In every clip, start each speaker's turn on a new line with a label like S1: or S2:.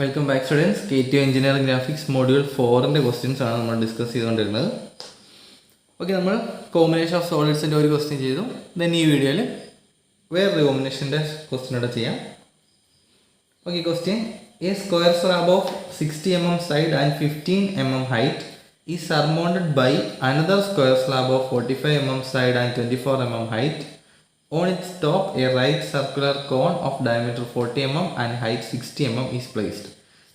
S1: Welcome back students. K2 engineering graphics module 4ൻ്റെ questions ആണ് നമ്മൾ ഡിസ്കസ് ചെയ്തുകൊണ്ടിരുന്നത്. ഓക്കെ, നമ്മൾ കോമ്പിനേഷൻ ഓഫ് സോളിഡ്സിൻ്റെ ഒരു ക്വസ്റ്റ്യൻ ചെയ്തു. ദെൻ ഈ വീഡിയോയിൽ വേറൊരു കോമ്പിനേഷൻ്റെ ക്വസ്റ്റ്യൻ ഇവിടെ ചെയ്യാം. Okay, question: a square slab of 60 mm side and 15 mm height is surmounted by another square slab of 45 mm side and 24 mm height. On its top, a right circular cone of diameter 40 mm and height 60 mm is placed.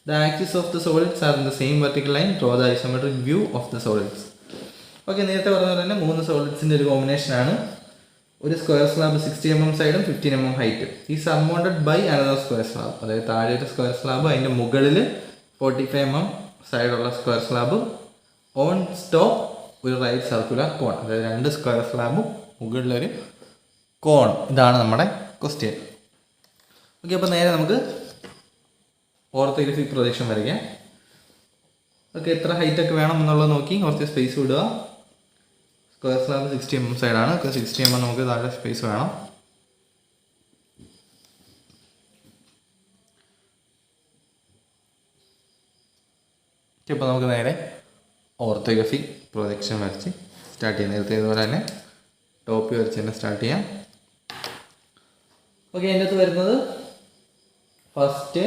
S1: The axes of the solids are in the same vertical line. Draw the isometric view of the solids. Okay, നേരത്തെ പറഞ്ഞ പോലെ തന്നെ 3 സോളിഡ്സിൻ്റെ ഒരു കോമ്പിനേഷനാണ്. ഒരു square slab 60 mm സൈഡും 15 mm height. ഈ surmounted by another square slab, അതായത് താഴെ ഒരു സ്ക്വയർ സ്ലാബ്, അതിൻ്റെ മുകളിൽ 45 mm സൈഡുള്ള സ്ക്വയർ സ്ലാബ്. ഓൺ ടോപ്പ് ഒരു റൈറ്റ് സർക്കുലർ കോൺ, അതായത് 2 സ്ക്വയർ സ്ലാബും മുകളിലൊരു കോൺ. ഇതാണ് നമ്മുടെ ക്വസ്റ്റ്യൻ. ഓക്കെ, അപ്പോൾ നേരെ നമുക്ക് ഓർത്തോഗ്രാഫിക് പ്രൊജക്ഷൻ വരയ്ക്കാം. ഓക്കെ, എത്ര ഹൈറ്റ് ഒക്കെ വേണം എന്നുള്ളത് നോക്കി കുറച്ച് സ്പേസ് വിടുക. സ്ക്വയർ സ്ലാബ് 60 mm സൈഡാണ്. 60 mm നമുക്ക് താഴെ സ്പേസ് വേണം. ഇപ്പോൾ നമുക്ക് നേരെ ഓർത്തോഗ്രാഫിക് പ്രൊജക്ഷൻ വരച്ച് സ്റ്റാർട്ട് ചെയ്യാം. നേരത്തെ ഇതുപോലെ തന്നെ ടോപ്പ് വരച്ച് തന്നെ സ്റ്റാർട്ട് ചെയ്യാം. ഓക്കെ, അതിൻ്റെ അകത്ത് വരുന്നത് ഫസ്റ്റ്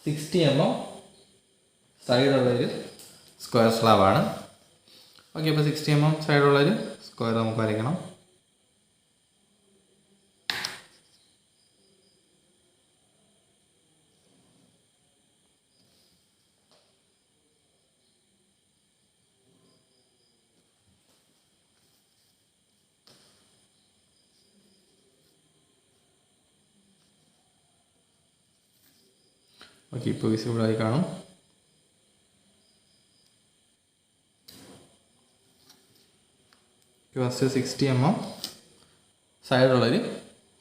S1: 60 mm സൈഡുള്ളൊരു സ്ക്വയർ സ്ലാബാണ്. ഓക്കെ, അപ്പോൾ 60 mm സൈഡുള്ളൊരു സ്ക്വയർ നമുക്ക് വരയ്ക്കണം. ഓക്കെ, ഇപ്പോൾ വിസിബിളായി കാണും. ഫസ്റ്റ് 60 mm സൈഡുള്ളൊരു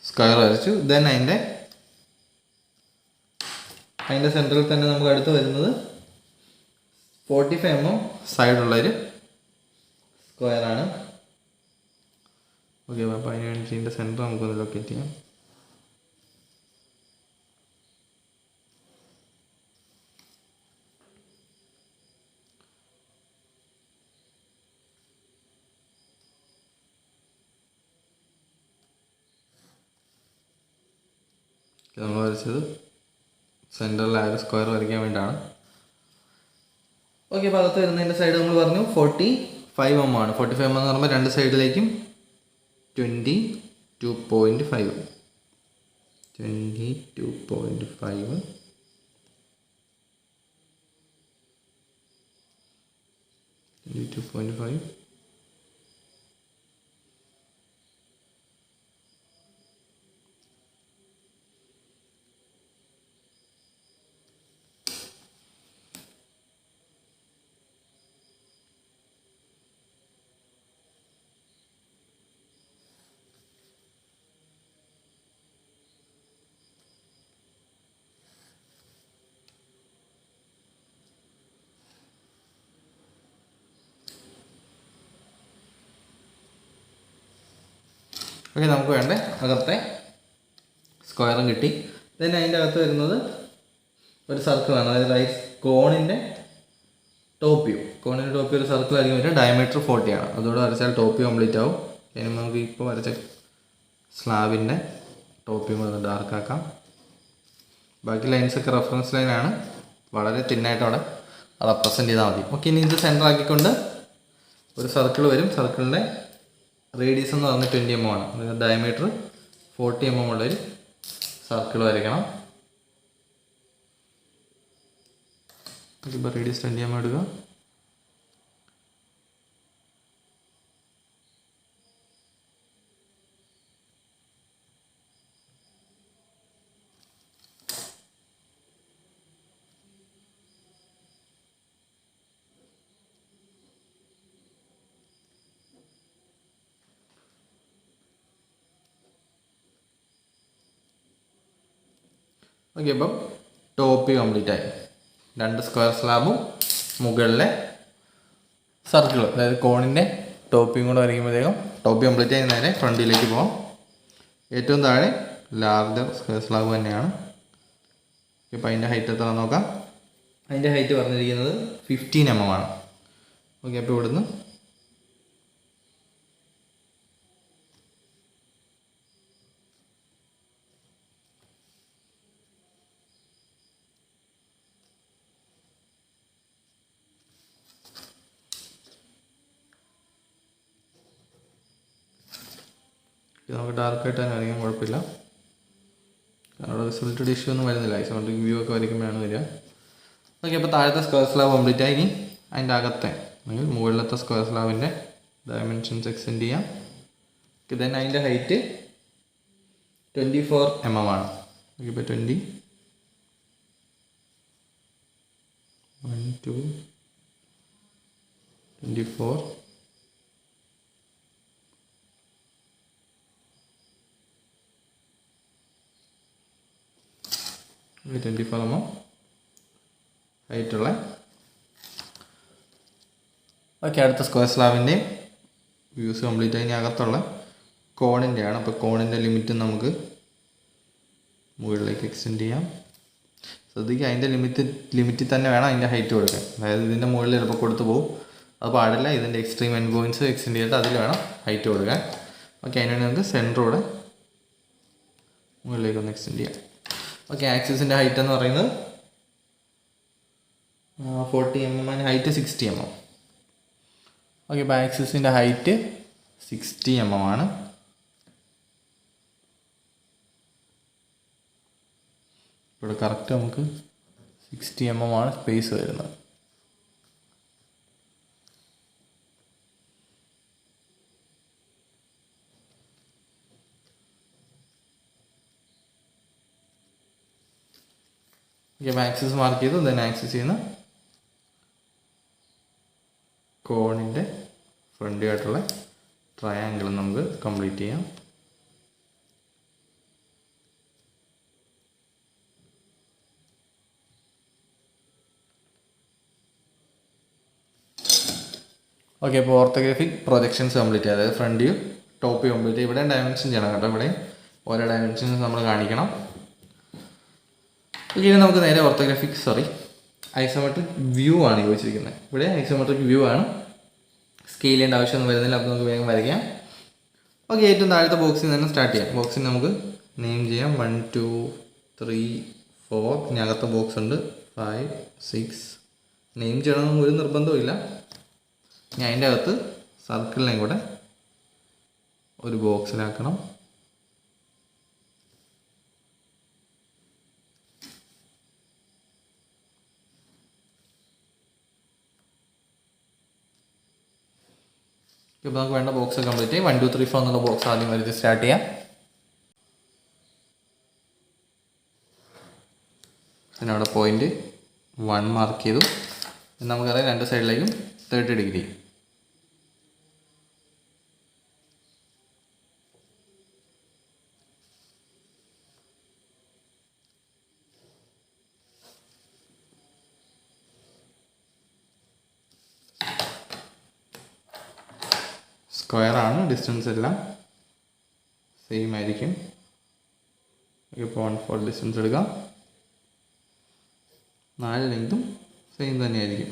S1: സ്ക്വയർ വരച്ചു. ദെൻ അതിൻ്റെ സെൻറ്ററിൽ തന്നെ നമുക്ക് അടുത്ത് വരുന്നത് 45 mm സൈഡുള്ളൊരു സ്ക്വയറാണ്. ഓക്കെ, അപ്പോൾ അതിന് വേണ്ടി ഇതിൻ്റെ സെൻറ്റർ നമുക്കൊന്ന് ലൊക്കേറ്റ് ചെയ്യാം. നമ്മൾ വരച്ചത് സെൻറ്ററിലായ സ്ക്വയർ വരയ്ക്കാൻ വേണ്ടിയിട്ടാണ്. ഓക്കെ, ഭാഗത്ത് വരുന്നതിൻ്റെ സൈഡ് നമ്മൾ പറഞ്ഞു 45 mm ആണ്. 45 mm എന്ന് പറയുമ്പോൾ രണ്ട് സൈഡിലേക്കും 22.5 22.5. ഓക്കെ, നമുക്ക് വേണ്ട അകത്തെ സ്ക്വയറും കിട്ടി. ദെൻ അതിൻ്റെ അകത്ത് വരുന്നത് ഒരു സർക്കിളാണ്, അതായത് റൈറ്റ് കോണിൻ്റെ ടോപ്പ് വ്യൂ. ഒരു സർക്കിൾ ആയിരിക്കും വരിക. ഡയമീറ്റർ 40 ആണ്. അതോടെ വരച്ചാൽ ടോപ്പ് വ്യൂ കംപ്ലീറ്റ് ആവും. അതിന് നമുക്ക് ഇപ്പോൾ വരച്ച സ്ലാബിൻ്റെ ടോപ്പ് വ്യൂ ഒന്ന് ഡാർക്കാക്കാം. ബാക്കി ലൈൻസൊക്കെ റെഫറൻസ് ലൈനാണ്, വളരെ തിന്നായിട്ട് അവിടെ റെപ്രസെൻറ്റ് ചെയ്താൽ മതി. ഓക്കെ, ഇനി ഇത് സെൻറ്റർ ആക്കിക്കൊണ്ട് ഒരു സർക്കിൾ വരും. സർക്കിളിൻ്റെ റേഡിയസ് എന്ന് പറഞ്ഞാൽ 20 mm ആണ്. അതായത് ഡയമീറ്റർ 40 mm ഉള്ളൊരു സർക്കിൾ വരയ്ക്കണം. ഇപ്പോൾ റേഡിയസ് 20 mm എടുക്കുക. ഓക്കെ, അപ്പം ടോപ്പ് കംപ്ലീറ്റ് ആയി. 2 സ്ക്വയർ സ്ലാബും മുകളിലെ സർക്കിൾ, അതായത് കോണിൻ്റെ ടോപ്പിയും കൂടെ വരയ്ക്കുമ്പോഴത്തേക്കും ടോപ്പി കംപ്ലീറ്റ് ആയി നേരെ ഫ്രണ്ടിലേക്ക് പോകാം. ഏറ്റവും താഴെ ലാർജർ സ്ക്വയർ സ്ലാബ് തന്നെയാണ്. ഇപ്പോൾ അതിൻ്റെ ഹൈറ്റ് എത്ര നോക്കാം. അതിൻ്റെ ഹൈറ്റ് പറഞ്ഞിരിക്കുന്നത് 15 mm ആണ്. ഓക്കെ, അപ്പോൾ ഇവിടുന്ന് നമുക്ക് ഡാർക്കായിട്ട് തന്നെ വരയ്ക്കാൻ കുഴപ്പമില്ല. കാരണം അവിടെ റിസൾട്ടഡ് ഇഷ്യൂ ഒന്നും വരുന്നില്ല. ഐസോമെട്രിക് വ്യൂ ഒക്കെ വരയ്ക്കുമ്പോഴാണ് വരിക. ഓക്കെ, അപ്പോൾ താഴത്തെ സ്ക്വയർ സ്ലാബ് കംപ്ലീറ്റ് ആയി. ഇനി അതിൻ്റെ അകത്തെ അല്ലെങ്കിൽ മുകളിലത്തെ സ്ക്വയർ സ്ലാബിൻ്റെ ഡയമെൻഷൻസ് എക്സ്റ്റെൻഡ് ചെയ്യാം. ദെൻ അതിൻ്റെ ഹൈറ്റ് 24 mm ആണ്. ഓക്കെ, ഇപ്പോൾ 20 1 2 24 24 mm ഹൈറ്റുള്ള. ഓക്കെ, അടുത്ത സ്ക്വയർ സ്ലാബിൻ്റെ വ്യൂസ് കംപ്ലീറ്റ് ആയി. ഇനി അകത്തുള്ള കോണിൻ്റെയാണ്. അപ്പോൾ കോണിൻ്റെ ലിമിറ്റ് നമുക്ക് മുകളിലേക്ക് എക്സ്റ്റെൻഡ് ചെയ്യാം. ശ്രദ്ധിക്കുക, അതിൻ്റെ ലിമിറ്റിൽ തന്നെ വേണം അതിൻ്റെ ഹൈറ്റ് കൊടുക്കാൻ. അതായത് ഇതിൻ്റെ മുകളിൽ ചിലപ്പോൾ കൊടുത്തു പോകും, അത് പാടില്ല. ഇതിൻ്റെ എക്സ്ട്രീം എൻഡ് പോയിൻറ്റ്സ് എക്സ്റ്റെൻഡ് ചെയ്തിട്ട് അതിൽ വേണം ഹൈറ്റ് കൊടുക്കാൻ. ഓക്കെ, അതിനുവേണ്ടി നമുക്ക് സെൻറ്ററോടെ മുകളിലേക്ക് ഒന്ന് എക്സ്റ്റെൻഡ് ചെയ്യാം. ഓക്കെ, ആക്സിസിൻ്റെ ഹൈറ്റ് എന്ന് പറയുന്നത് 40 mm ആണ്, ഹൈറ്റ് 60 mm. ഓക്കെ, ഇപ്പോൾ ആക്സിസിൻ്റെ ഹൈറ്റ് 60 mm ആണ്. ഇവിടെ കറക്റ്റ് നമുക്ക് 60 mm ആണ് സ്പേസ് വരുന്നത്. ഓക്കെ, അപ്പോൾ ആക്സിസ് മാർക്ക് ചെയ്തു. ദെൻ ആക്സിസ് ചെയ്യുന്ന കോണിൻ്റെ ഫ്രണ്ട് ആയിട്ടുള്ള ട്രയാങ്കിൾ നമുക്ക് കംപ്ലീറ്റ് ചെയ്യാം. ഓക്കെ, അപ്പോൾ ഓർത്തോഗ്രാഫിക് പ്രൊജക്ഷൻസ് കംപ്ലീറ്റ് ചെയ്യുക. അതായത് front view, top view complete ചെയ്യുക. ഇവിടെ ഡയമെൻഷൻ ചെയ്യണം കേട്ടോ. ഇവിടെ ഓരോ ഡയമെൻഷൻസ് നമ്മൾ കാണിക്കണം. ഓക്കെ, ഇനി നമുക്ക് നേരെ ഐസോമെട്രിക് വ്യൂ ആണ് ചോദിച്ചിരിക്കുന്നത്. ഇവിടെ ഐസോമെട്രിക് വ്യൂ ആണ്. സ്കെയിൽ ചെയ്യേണ്ട ആവശ്യമൊന്നും വരുന്നില്ല. അപ്പോൾ നമുക്ക് വേഗം വരയ്ക്കാം. ഓക്കെ, ഏറ്റവും താഴത്തെ ബോക്സിൽ നിന്ന് തന്നെ സ്റ്റാർട്ട് ചെയ്യാം. ബോക്സിന് നമുക്ക് നെയിം ചെയ്യാം. 1 2 3 4. ഇനി അകത്തെ ബോക്സ് ഉണ്ട് 5 6. നെയിം ചെയ്യണമെന്ന് ഒരു നിർബന്ധവും ഇല്ല. ഇനി അതിൻ്റെ അകത്ത് സർക്കിളിനെയും കൂടെ ഒരു ബോക്സിലാക്കണം. ഇപ്പോൾ നമുക്ക് വേണ്ട ബോക്സ് കംപ്ലീറ്റ് ചെയ്യും. 1 2 3 4 എന്നുള്ള ബോക്സ് ആദ്യം വരച്ച് സ്റ്റാർട്ട് ചെയ്യാം. പിന്നെ അവിടെ പോയിന്റ് 1 മാർക്ക് ചെയ്തു. നമുക്കറിയാം രണ്ട് സൈഡിലേക്കും 30 ഡിഗ്രി. സ്ക്വയർ ആണ്, ഡിസ്റ്റൻസ് എല്ലാം സെയിം ആയിരിക്കും. ഇപ്പോൾ 1/4 ഡിസ്റ്റൻസ് എടുക്കാം. 4 ലെങ്തും സെയിം തന്നെയായിരിക്കും.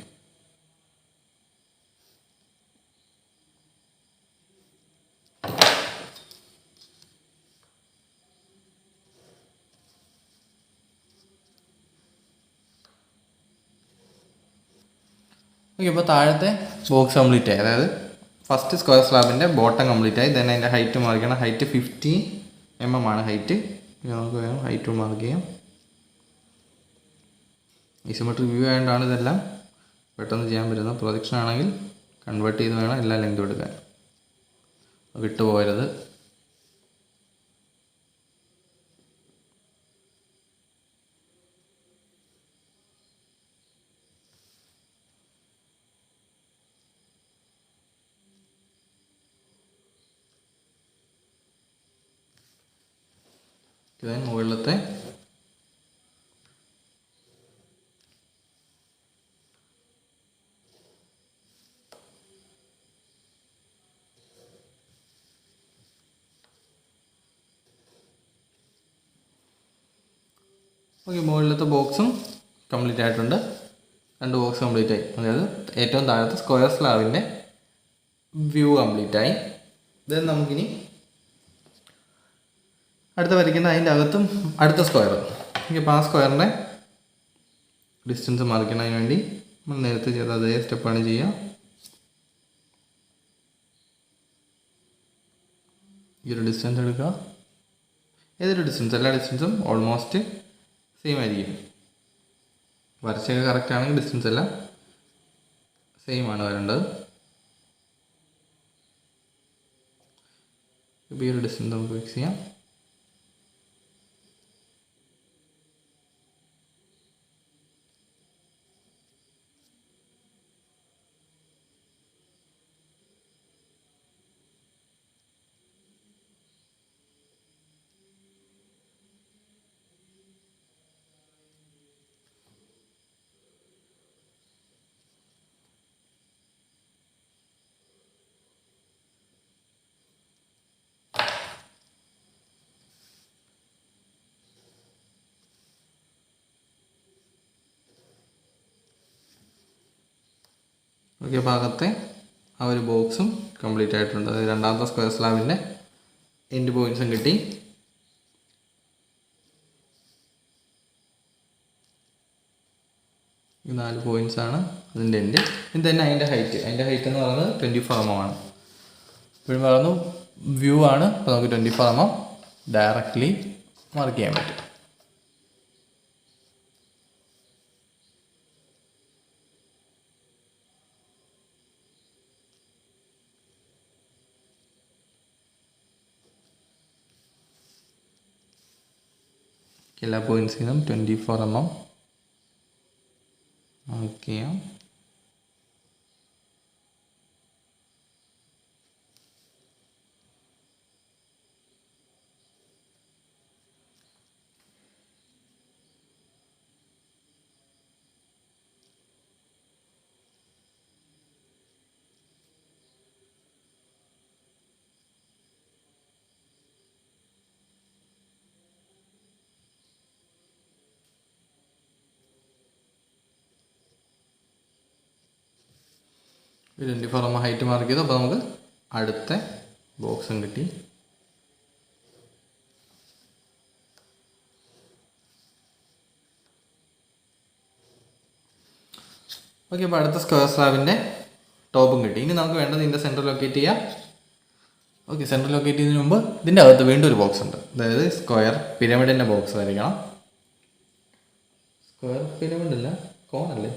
S1: ഓക്കെ, ഇപ്പോൾ താഴത്തെ ബോക്സ് കംപ്ലീറ്റ് ആയി. അതായത് ഫസ്റ്റ് സ്ക്വയർ സ്ലാബിൻ്റെ ബോട്ടം കംപ്ലീറ്റ് ആയി. ദെൻ അതിൻ്റെ ഹൈറ്റ് മാർക്ക് ചെയ്യണം. ഹൈറ്റ് 15 mm ആണ് ഹൈറ്റ്. നമുക്ക് വേണം ഹൈറ്റ് മാർക്ക് ചെയ്യാം. ഐസോമെട്രിക് വ്യൂ ആയതുകൊണ്ടാണ് ഇതെല്ലാം പെട്ടെന്ന് ചെയ്യാൻ പറ്റുന്നത്. പ്രൊജക്ഷൻ ആണെങ്കിൽ കൺവേർട്ട് ചെയ്ത് വേണം എല്ലാ ലെങ്തും എടുക്കാൻ. വിട്ടുപോകരുത്. മുകളിലത്തെ ഓക്കെ, മുകളിലത്തെ ബോക്സും കംപ്ലീറ്റ് ആയിട്ടുണ്ട്. 2 ബോക്സ് കംപ്ലീറ്റ് ആയി. അതായത് ഏറ്റവും താഴത്തെ സ്ക്വയർ സ്ലാബിൻ്റെ വ്യൂ കംപ്ലീറ്റ് ആയി. ദെൻ നമുക്കിനി അടുത്ത വരയ്ക്കുന്ന അതിൻ്റെ അകത്തും അടുത്ത സ്ക്വയർ. ഇപ്പോൾ ആ സ്ക്വയറിൻ്റെ ഡിസ്റ്റൻസ് മറിക്കുന്നതിന് വേണ്ടി നമ്മൾ നേരത്തെ ചെയ്ത അതേ സ്റ്റെപ്പാണ് ചെയ്യുക. ഈ ഒരു ഡിസ്റ്റൻസ് എടുക്കുക. ഏതൊരു ഡിസ്റ്റൻസ്, എല്ലാ ഡിസ്റ്റൻസും ഓൾമോസ്റ്റ് സെയിം ആയിരിക്കും. വരച്ചൊക്കെ കറക്റ്റ് ആണെങ്കിൽ ഡിസ്റ്റൻസ് എല്ലാം സെയിം ആണ് വരേണ്ടത്. ഇപ്പോൾ ഈ ഒരു ഡിസ്റ്റൻസ് നമുക്ക് ഫിക്സ് ചെയ്യാം. ഓക്കെ, ഭാഗത്തെ ആ ഒരു ബോക്സും കംപ്ലീറ്റ് ആയിട്ടുണ്ട്. അതായത് രണ്ടാമത്തെ സ്ക്വയർ സ്ലാബിൻ്റെ എൻഡ് പോയിൻറ്റ്സും കിട്ടി. ഈ 4 പോയിൻറ്റ്സ് ആണ് അതിൻ്റെ എൻഡ്. ഇത് തന്നെ അതിൻ്റെ ഹൈറ്റ് എന്ന് പറയുന്നത് 24 mm ആണ്. ഇപ്പോഴും പറഞ്ഞു വ്യൂ ആണ്. അപ്പോൾ നമുക്ക് 24 mm ഡയറക്റ്റ്ലി മാർക്ക് ചെയ്യാൻ പറ്റും. എല്ലാ പോയിൻറ്റ്സിനും 24 mm മാർക്ക് ചെയ്യാം. ഈ 24 mm ഹൈറ്റ് മാർക്ക് ചെയ്തു. അപ്പോൾ നമുക്ക് അടുത്ത ബോക്സും കിട്ടി. ഓക്കെ, അപ്പോൾ അടുത്ത സ്ക്വയർ സ്ലാബിൻ്റെ ടോപ്പും കിട്ടി. ഇനി നമുക്ക് വേണ്ടത് ഇതിൻ്റെ സെൻറ്റർ ലൊക്കേറ്റ് ചെയ്യാം. ഓക്കെ, സെൻറ്റർ ലൊക്കേറ്റ് ചെയ്യുന്നതിന് മുമ്പ് ഇതിൻ്റെ അകത്ത് വീണ്ടും ഒരു ബോക്സ് ഉണ്ട്. അതായത് സ്ക്വയർ പിരമിഡിൻ്റെ ബോക്സ് വരയ്ക്കണം. സ്ക്വയർ പിരമിഡല്ല, കോണല്ലേ?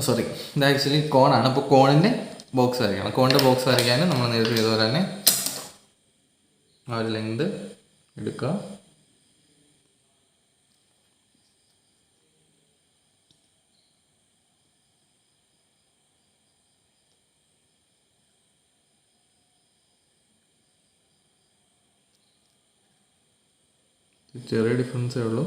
S1: സോറി, ഇത് ആക്ച്വലി കോണാണ്. അപ്പോൾ കോണിൻ്റെ ബോക്സ് വരയ്ക്കണം. കോണിൻ്റെ ബോക്സ് വരയ്ക്കാൻ നമ്മൾ നേരത്തെ ചെയ്തപോലെ തന്നെ ആ ഒരു ലെങ്ത് എടുക്കുക. ചെറിയ ഡിഫറൻസേ ഉള്ളൂ.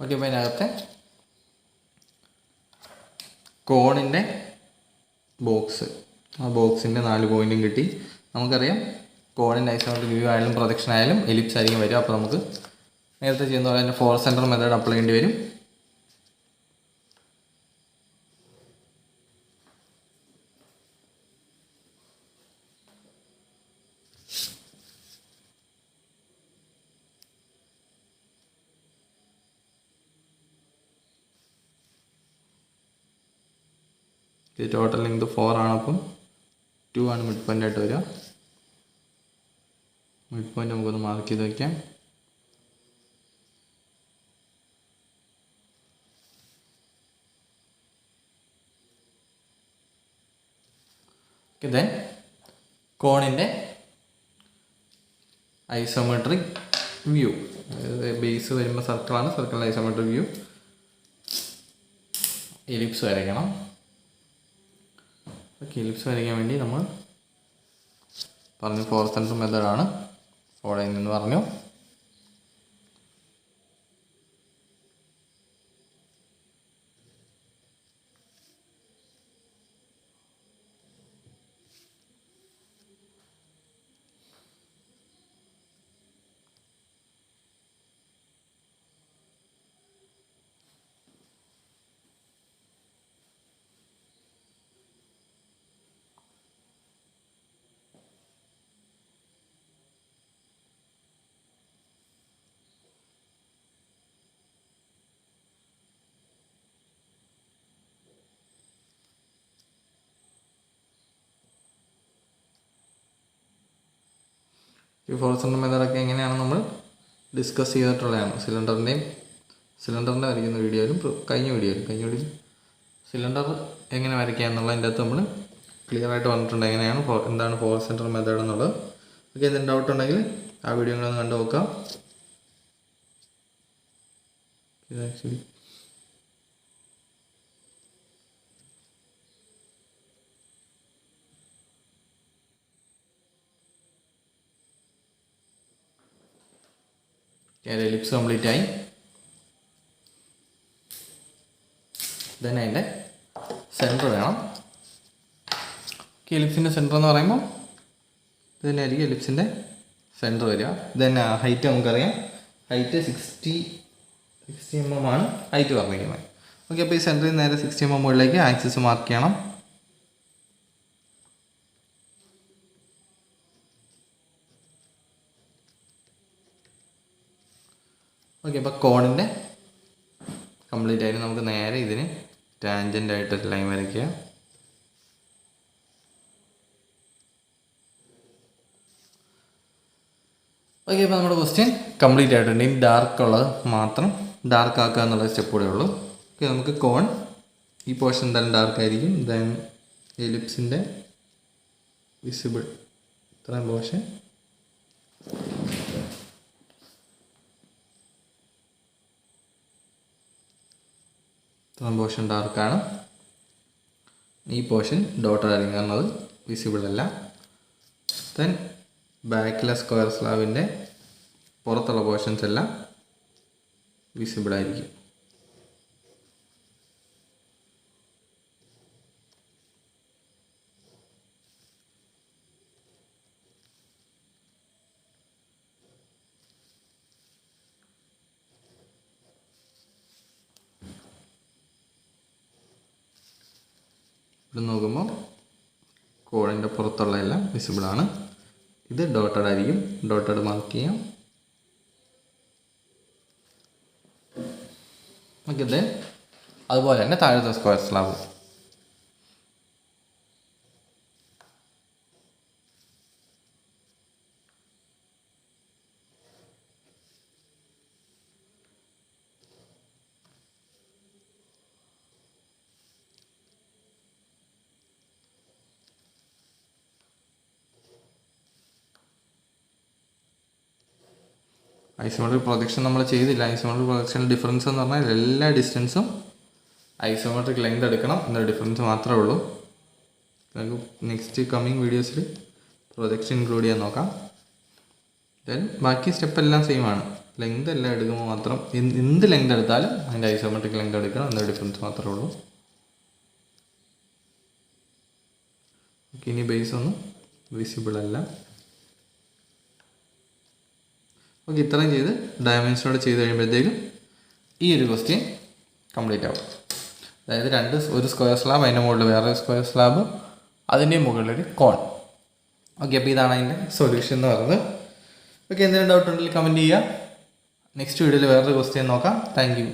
S1: ഓക്കെ, അപ്പോൾ അതിനകത്തെ കോണിൻ്റെ ബോക്സ്, ആ ബോക്സിൻ്റെ 4 പോയിൻറ്റും കിട്ടി. നമുക്കറിയാം കോണിൻ്റെ ഐസോമെട്രിക് വ്യൂ ആയാലും പ്രൊജക്ഷൻ ആയാലും എലിപ്സ് ആയിരിക്കും വരും. അപ്പോൾ നമുക്ക് നേരത്തെ ചെയ്യുന്ന പോലെ തന്നെ 4 സെൻറ്റർ മെത്തേഡ് അപ്ലൈ ചെയ്യേണ്ടി വരും. ടോട്ടൽ ലെങ്ത് 4 ആണ്. അപ്പം 2 ആണ് മിഡ് പോയിൻ്റ് ആയിട്ട് വരിക. മിഡ് പോയിൻ്റ് നമുക്കൊന്ന് മാർക്ക് ചെയ്ത് വയ്ക്കാം. ദെൻ കോണിൻ്റെ ഐസോമെട്രിക് വ്യൂ. ബേസ് വരുമ്പോൾ സർക്കിളാണ്, സർക്കിളിൻ്റെ ഐസോമെട്രിക് വ്യൂ. എലിപ്സ് വരയ്ക്കണം. ഓക്കെ, എലിപ്സ് വരയ്ക്കാൻ വേണ്ടി നമ്മൾ പറഞ്ഞു ഫോർത്ത് സെൻറ്റർ മെത്തേഡാണ് ഫോളോ ചെയ്യുന്നതെന്ന് പറഞ്ഞു. ഈ ഫോർത്ത് സെൻറ്റർ മെത്തേഡൊക്കെ എങ്ങനെയാണ് നമ്മൾ ഡിസ്കസ് ചെയ്തിട്ടുള്ളതാണ്. സിലിണ്ടറിൻ്റെ വരയ്ക്കുന്ന വീഡിയോയിലും കഴിഞ്ഞ വീഡിയോയിൽ സിലിണ്ടർ എങ്ങനെ വരയ്ക്കുക എന്നുള്ളതിൻ്റെ അകത്ത് നമ്മൾ ക്ലിയർ ആയിട്ട് വന്നിട്ടുണ്ട് എങ്ങനെയാണ് എന്താണ് ഫോർത്ത് സെൻറ്റർ മെത്തേഡ് എന്നുള്ളത്. ഓക്കെ, എന്തെങ്കിലും ഡൗട്ട് ഉണ്ടെങ്കിൽ ആ വീഡിയോ ഒന്ന് കണ്ടു നോക്കാം. ഇത് ആക്ച്വലി എലിപ്സ് കംപ്ലീറ്റ് ആയി. ദെൻ അതിൻ്റെ സെൻറ്റർ വേണം. എലിപ്സിൻ്റെ സെൻറ്റർ എന്ന് പറയുമ്പോൾ ഇത് തന്നെയായിരിക്കും എലിപ്സിൻ്റെ സെൻറ്റർ വരിക. ദെൻ ഹൈറ്റ് നമുക്കറിയാം, ഹൈറ്റ് 60 mm ആണ് ഹൈറ്റ് പറഞ്ഞിരിക്കുന്നത്. ഓക്കെ, അപ്പോൾ ഈ സെൻറ്ററിൽ നേരെ 60 mm മുകളിലേക്ക് ആക്സിസ് മാർക്ക് ചെയ്യണം. ഓക്കെ, അപ്പോൾ കോണിൻ്റെ കംപ്ലീറ്റ് ആയിട്ട് നമുക്ക് നേരെ ഇതിന് ടാൻജൻ്റ് ആയിട്ട് ലൈൻ വരയ്ക്കുക. ഓക്കെ, അപ്പോൾ നമ്മുടെ ക്വസ്റ്റ്യൻ കംപ്ലീറ്റ് ആയിട്ടുണ്ട്. ഇനി ഡാർക്ക് ഉള്ളത് മാത്രം ഡാർക്ക് ആക്കുക എന്നുള്ള സ്റ്റെപ്പ് കൂടെ ഉള്ളൂ. ഓക്കെ, നമുക്ക് കോൺ ഈ പോർഷൻ എന്തായാലും ഡാർക്ക് ആയിരിക്കും. ദെൻ എലിപ്സിൻ്റെ വിസിബിൾ ഇത്രയും പോർഷൻ പോർഷൻ ഡാർക്കാണ്. ഈ പോർഷൻ ഡോട്ടഡ് ആയിരിക്കും, കാരണം അത് വിസിബിൾ അല്ല. ദെൻ ബാക്കിലെ സ്ക്വയർ സ്ലാബിൻ്റെ പുറത്തുള്ള പോർഷൻസ് എല്ലാം വിസിബിൾ ആയിരിക്കും. ഇവിടെ നോക്കുമ്പോൾ കോണിൻ്റെ പുറത്തുള്ള എല്ലാം വിസിബിളാണ്. ഇത് ഡോട്ടഡ് ആയിരിക്കും, ഡോട്ടഡ് മാർക്ക് ചെയ്യാം. ഓക്കെ, ദെൻ അതുപോലെ തന്നെ താഴത്തെ സ്ക്വയർ സ്ലാബ്. ഐസോമെട്രിക് പ്രൊജക്ഷൻ നമ്മൾ ചെയ്തില്ല. ഐസോമെട്രിക് പ്രൊജക്ഷൻ ഡിഫറൻസ് എന്ന് പറഞ്ഞാൽ എല്ലാ ഡിസ്റ്റൻസും ഐസോമെട്രിക് ലെങ്ത് എടുക്കണം എന്നൊരു ഡിഫറൻസ് മാത്രമേ ഉള്ളൂ. നമുക്ക് നെക്സ്റ്റ് കമ്മിങ് വീഡിയോസിൽ പ്രൊജക്ഷൻ ഇൻക്ലൂഡ് ചെയ്യാൻ നോക്കാം. ദെൻ ബാക്കി സ്റ്റെപ്പ് എല്ലാം സെയിം ആണ്. ലെങ്ത് എല്ലാം എടുക്കുമ്പോൾ മാത്രം എന്ത് ലെങ്ത് എടുത്താലും അതിൻ്റെ ഐസോമെട്രിക് ലെങ്ത് എടുക്കണം എന്നൊരു ഡിഫറൻസ് മാത്രമേ ഉള്ളൂ. ഇനി ബേസ് ഒന്നും വിസിബിൾ അല്ല. ഓക്കെ, ഇത്രയും ചെയ്ത് ഡയമെൻഷനോട് ചെയ്ത് കഴിയുമ്പോഴത്തേക്കും ഈ ഒരു ക്വസ്റ്റ്യൻ കംപ്ലീറ്റ് ആവും. അതായത് ഒരു സ്ക്വയർ സ്ലാബ്, അതിൻ്റെ മുകളിൽ വേറെ സ്ക്വയർ സ്ലാബ്, അതിൻ്റെ മുകളിലൊരു കോൺ. ഓക്കെ, അപ്പോൾ ഇതാണ് അതിൻ്റെ സൊല്യൂഷൻ എന്ന് പറയുന്നത്. ഓക്കെ, എന്തെങ്കിലും ഡൗട്ട് ഉണ്ടെങ്കിൽ കമൻറ്റ് ചെയ്യുക. നെക്സ്റ്റ് വീഡിയോയിൽ വേറൊരു ക്വസ്റ്റ്യൻ നോക്കാം. Thank you.